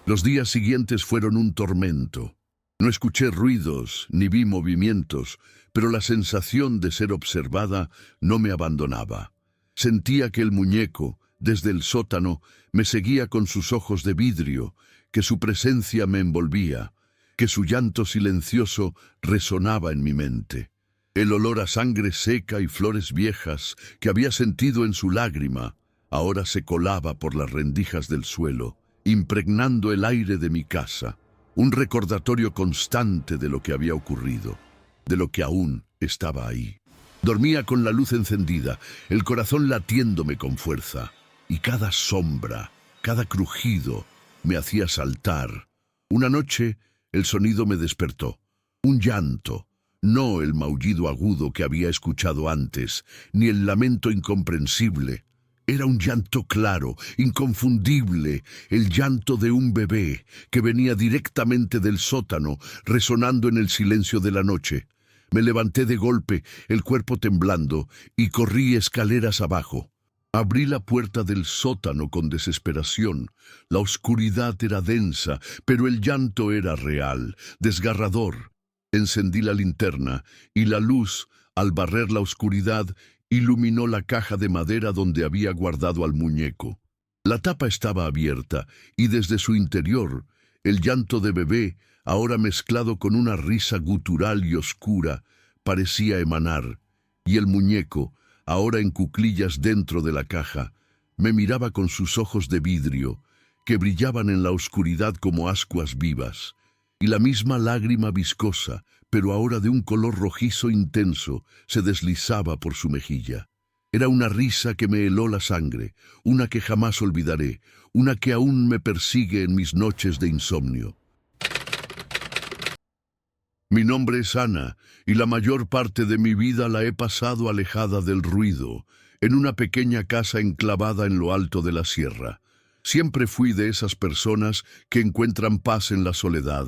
Los días siguientes fueron un tormento. No escuché ruidos ni vi movimientos, pero la sensación de ser observada no me abandonaba. Sentía que el muñeco, desde el sótano, me seguía con sus ojos de vidrio, que su presencia me envolvía, que su llanto silencioso resonaba en mi mente. El olor a sangre seca y flores viejas que había sentido en su lágrima, ahora se colaba por las rendijas del suelo, impregnando el aire de mi casa, un recordatorio constante de lo que había ocurrido, de lo que aún estaba ahí. Dormía con la luz encendida, el corazón latiéndome con fuerza, y cada sombra, cada crujido, me hacía saltar. Una noche, el sonido me despertó. Un llanto, no el maullido agudo que había escuchado antes, ni el lamento incomprensible. Era un llanto claro, inconfundible, el llanto de un bebé que venía directamente del sótano, resonando en el silencio de la noche. Me levanté de golpe, el cuerpo temblando, y corrí escaleras abajo. Abrí la puerta del sótano con desesperación. La oscuridad era densa, pero el llanto era real, desgarrador. Encendí la linterna, y la luz, al barrer la oscuridad, iluminó la caja de madera donde había guardado al muñeco. La tapa estaba abierta, y desde su interior, el llanto de bebé, ahora mezclado con una risa gutural y oscura, parecía emanar, y el muñeco, ahora en cuclillas dentro de la caja, me miraba con sus ojos de vidrio, que brillaban en la oscuridad como ascuas vivas, y la misma lágrima viscosa, pero ahora de un color rojizo intenso, se deslizaba por su mejilla. Era una risa que me heló la sangre, una que jamás olvidaré, una que aún me persigue en mis noches de insomnio. Mi nombre es Ana, y la mayor parte de mi vida la he pasado alejada del ruido, en una pequeña casa enclavada en lo alto de la sierra. Siempre fui de esas personas que encuentran paz en la soledad,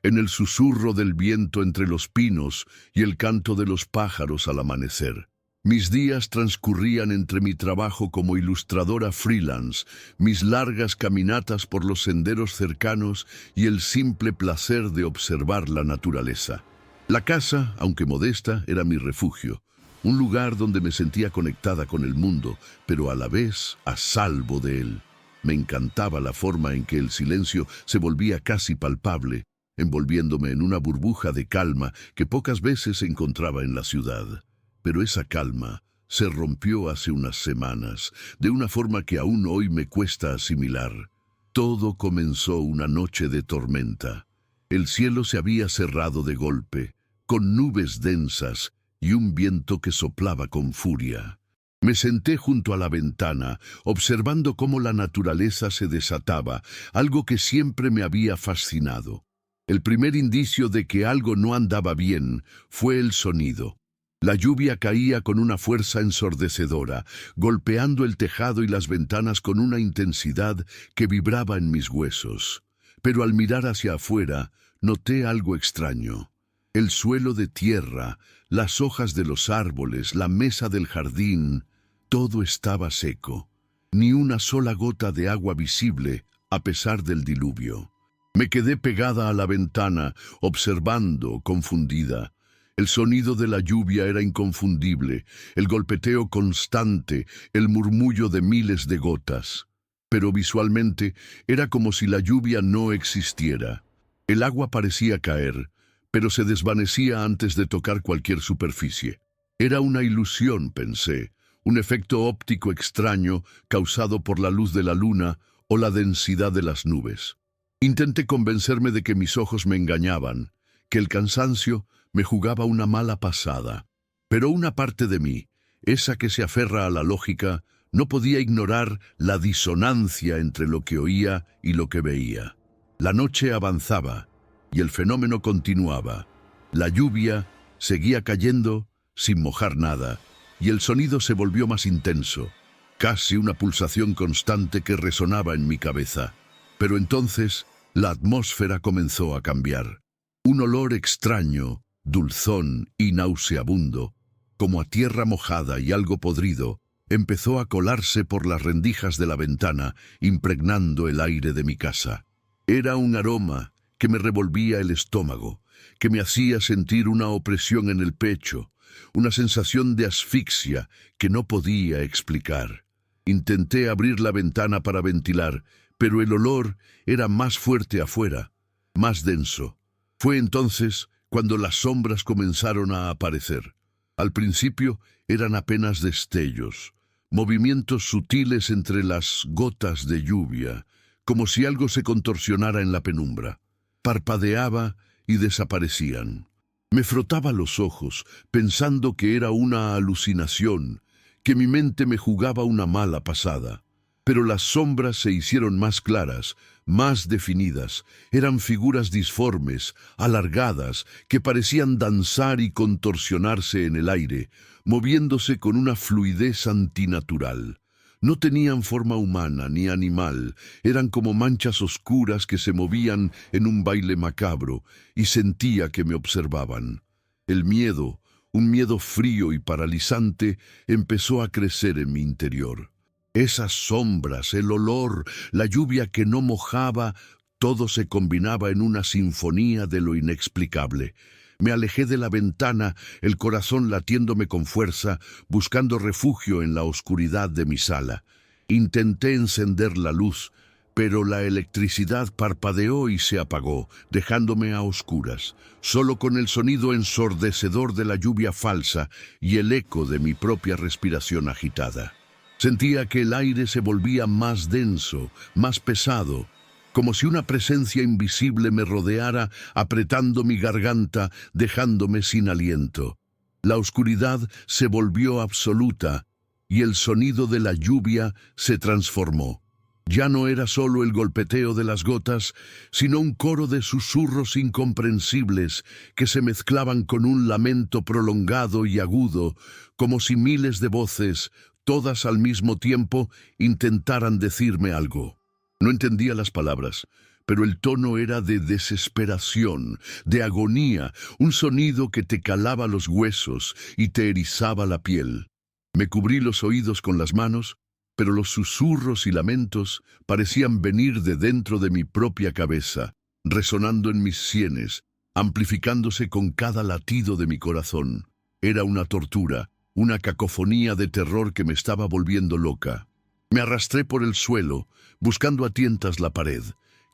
en el susurro del viento entre los pinos y el canto de los pájaros al amanecer. Mis días transcurrían entre mi trabajo como ilustradora freelance, mis largas caminatas por los senderos cercanos y el simple placer de observar la naturaleza. La casa, aunque modesta, era mi refugio, un lugar donde me sentía conectada con el mundo, pero a la vez a salvo de él. Me encantaba la forma en que el silencio se volvía casi palpable, envolviéndome en una burbuja de calma que pocas veces encontraba en la ciudad. Pero esa calma se rompió hace unas semanas, de una forma que aún hoy me cuesta asimilar. Todo comenzó una noche de tormenta. El cielo se había cerrado de golpe, con nubes densas y un viento que soplaba con furia. Me senté junto a la ventana, observando cómo la naturaleza se desataba, algo que siempre me había fascinado. El primer indicio de que algo no andaba bien fue el sonido. La lluvia caía con una fuerza ensordecedora, golpeando el tejado y las ventanas con una intensidad que vibraba en mis huesos. Pero al mirar hacia afuera, noté algo extraño. El suelo de tierra, las hojas de los árboles, la mesa del jardín, todo estaba seco. Ni una sola gota de agua visible, a pesar del diluvio. Me quedé pegada a la ventana, observando, confundida. El sonido de la lluvia era inconfundible, el golpeteo constante, el murmullo de miles de gotas. Pero visualmente era como si la lluvia no existiera. El agua parecía caer, pero se desvanecía antes de tocar cualquier superficie. Era una ilusión, pensé, un efecto óptico extraño causado por la luz de la luna o la densidad de las nubes. Intenté convencerme de que mis ojos me engañaban, que el cansancio me jugaba una mala pasada. Pero una parte de mí, esa que se aferra a la lógica, no podía ignorar la disonancia entre lo que oía y lo que veía. La noche avanzaba y el fenómeno continuaba. La lluvia seguía cayendo sin mojar nada y el sonido se volvió más intenso, casi una pulsación constante que resonaba en mi cabeza. Pero entonces la atmósfera comenzó a cambiar. Un olor extraño, dulzón y nauseabundo, como a tierra mojada y algo podrido, empezó a colarse por las rendijas de la ventana, impregnando el aire de mi casa. Era un aroma que me revolvía el estómago, que me hacía sentir una opresión en el pecho, una sensación de asfixia que no podía explicar. Intenté abrir la ventana para ventilar, pero el olor era más fuerte afuera, más denso. Fue entonces cuando las sombras comenzaron a aparecer. Al principio eran apenas destellos, movimientos sutiles entre las gotas de lluvia, como si algo se contorsionara en la penumbra. Parpadeaba y desaparecían. Me frotaba los ojos, pensando que era una alucinación, que mi mente me jugaba una mala pasada. Pero las sombras se hicieron más claras, más definidas. Eran figuras disformes, alargadas, que parecían danzar y contorsionarse en el aire, moviéndose con una fluidez antinatural. No tenían forma humana ni animal, eran como manchas oscuras que se movían en un baile macabro, y sentía que me observaban. El miedo, un miedo frío y paralizante, empezó a crecer en mi interior. Esas sombras, el olor, la lluvia que no mojaba, todo se combinaba en una sinfonía de lo inexplicable. Me alejé de la ventana, el corazón latiéndome con fuerza, buscando refugio en la oscuridad de mi sala. Intenté encender la luz, pero la electricidad parpadeó y se apagó, dejándome a oscuras, solo con el sonido ensordecedor de la lluvia falsa y el eco de mi propia respiración agitada. Sentía que el aire se volvía más denso, más pesado, como si una presencia invisible me rodeara, apretando mi garganta, dejándome sin aliento. La oscuridad se volvió absoluta y el sonido de la lluvia se transformó. Ya no era solo el golpeteo de las gotas, sino un coro de susurros incomprensibles que se mezclaban con un lamento prolongado y agudo, como si miles de voces, todas al mismo tiempo, intentaran decirme algo. No entendía las palabras, pero el tono era de desesperación, de agonía, un sonido que te calaba los huesos y te erizaba la piel. Me cubrí los oídos con las manos, pero los susurros y lamentos parecían venir de dentro de mi propia cabeza, resonando en mis sienes, amplificándose con cada latido de mi corazón. Era una tortura, una cacofonía de terror que me estaba volviendo loca. Me arrastré por el suelo, buscando a tientas la pared,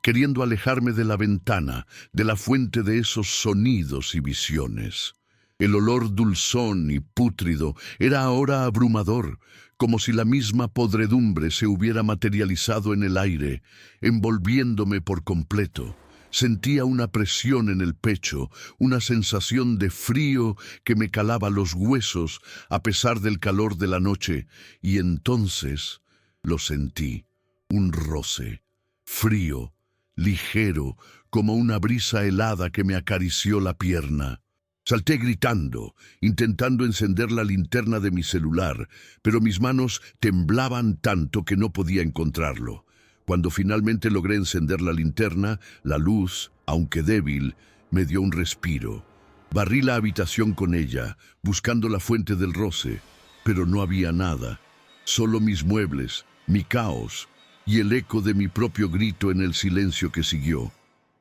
queriendo alejarme de la ventana, de la fuente de esos sonidos y visiones. El olor dulzón y pútrido era ahora abrumador, como si la misma podredumbre se hubiera materializado en el aire, envolviéndome por completo. Sentía una presión en el pecho, una sensación de frío que me calaba los huesos a pesar del calor de la noche, y entonces lo sentí, un roce, frío, ligero, como una brisa helada que me acarició la pierna. Salté gritando, intentando encender la linterna de mi celular, pero mis manos temblaban tanto que no podía encontrarlo. Cuando finalmente logré encender la linterna, la luz, aunque débil, me dio un respiro. Barrí la habitación con ella, buscando la fuente del roce, pero no había nada. Solo mis muebles, mi caos y el eco de mi propio grito en el silencio que siguió.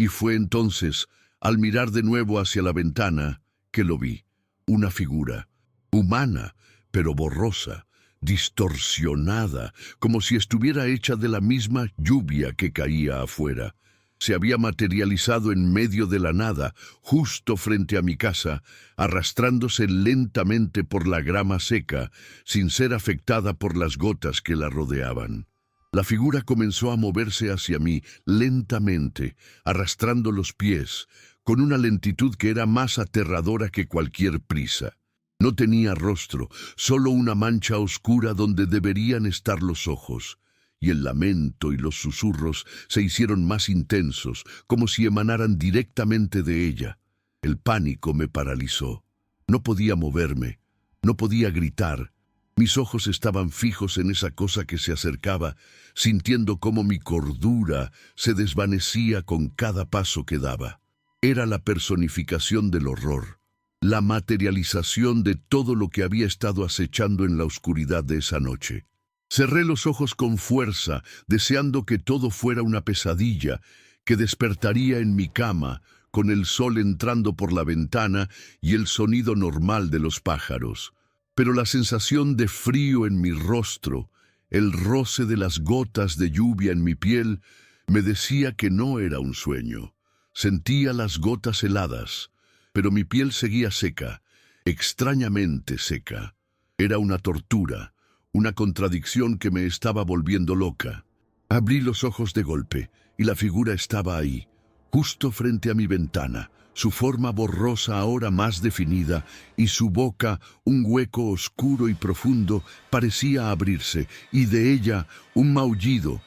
Y fue entonces, al mirar de nuevo hacia la ventana, que lo vi. Una figura, humana, pero borrosa, distorsionada, como si estuviera hecha de la misma lluvia que caía afuera. Se había materializado en medio de la nada, justo frente a mi casa, arrastrándose lentamente por la grama seca, sin ser afectada por las gotas que la rodeaban. La figura comenzó a moverse hacia mí lentamente, arrastrando los pies, con una lentitud que era más aterradora que cualquier prisa. No tenía rostro, solo una mancha oscura donde deberían estar los ojos, y el lamento y los susurros se hicieron más intensos, como si emanaran directamente de ella. El pánico me paralizó. No podía moverme, no podía gritar. Mis ojos estaban fijos en esa cosa que se acercaba, sintiendo cómo mi cordura se desvanecía con cada paso que daba. Era la personificación del horror, la materialización de todo lo que había estado acechando en la oscuridad de esa noche. Cerré los ojos con fuerza, deseando que todo fuera una pesadilla, que despertaría en mi cama, con el sol entrando por la ventana y el sonido normal de los pájaros. Pero la sensación de frío en mi rostro, el roce de las gotas de lluvia en mi piel, me decía que no era un sueño. Sentía las gotas heladas, pero mi piel seguía seca, extrañamente seca. Era una tortura, una contradicción que me estaba volviendo loca. Abrí los ojos de golpe, y la figura estaba ahí, justo frente a mi ventana, su forma borrosa ahora más definida, y su boca, un hueco oscuro y profundo, parecía abrirse, y de ella un maullido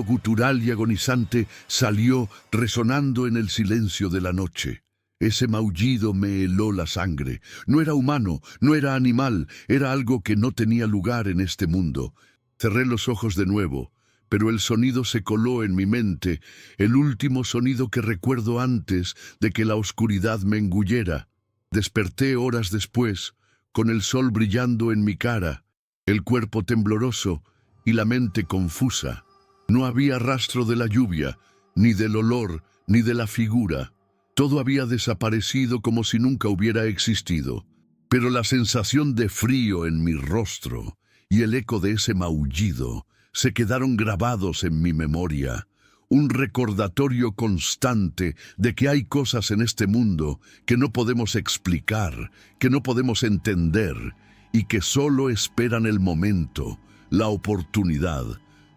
gutural y agonizante, salió resonando en el silencio de la noche. Ese maullido me heló la sangre. No era humano, no era animal, era algo que no tenía lugar en este mundo. Cerré los ojos de nuevo, pero el sonido se coló en mi mente, el último sonido que recuerdo antes de que la oscuridad me engullera. Desperté horas después, con el sol brillando en mi cara, el cuerpo tembloroso y la mente confusa. No había rastro de la lluvia, ni del olor, ni de la figura. Todo había desaparecido como si nunca hubiera existido. Pero la sensación de frío en mi rostro y el eco de ese maullido se quedaron grabados en mi memoria, un recordatorio constante de que hay cosas en este mundo que no podemos explicar, que no podemos entender, y que solo esperan el momento, la oportunidad,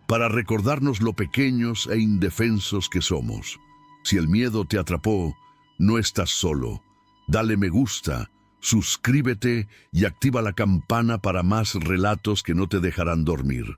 para recordarnos lo pequeños e indefensos que somos. Si el miedo te atrapó, no estás solo. Dale me gusta, suscríbete y activa la campana para más relatos que no te dejarán dormir.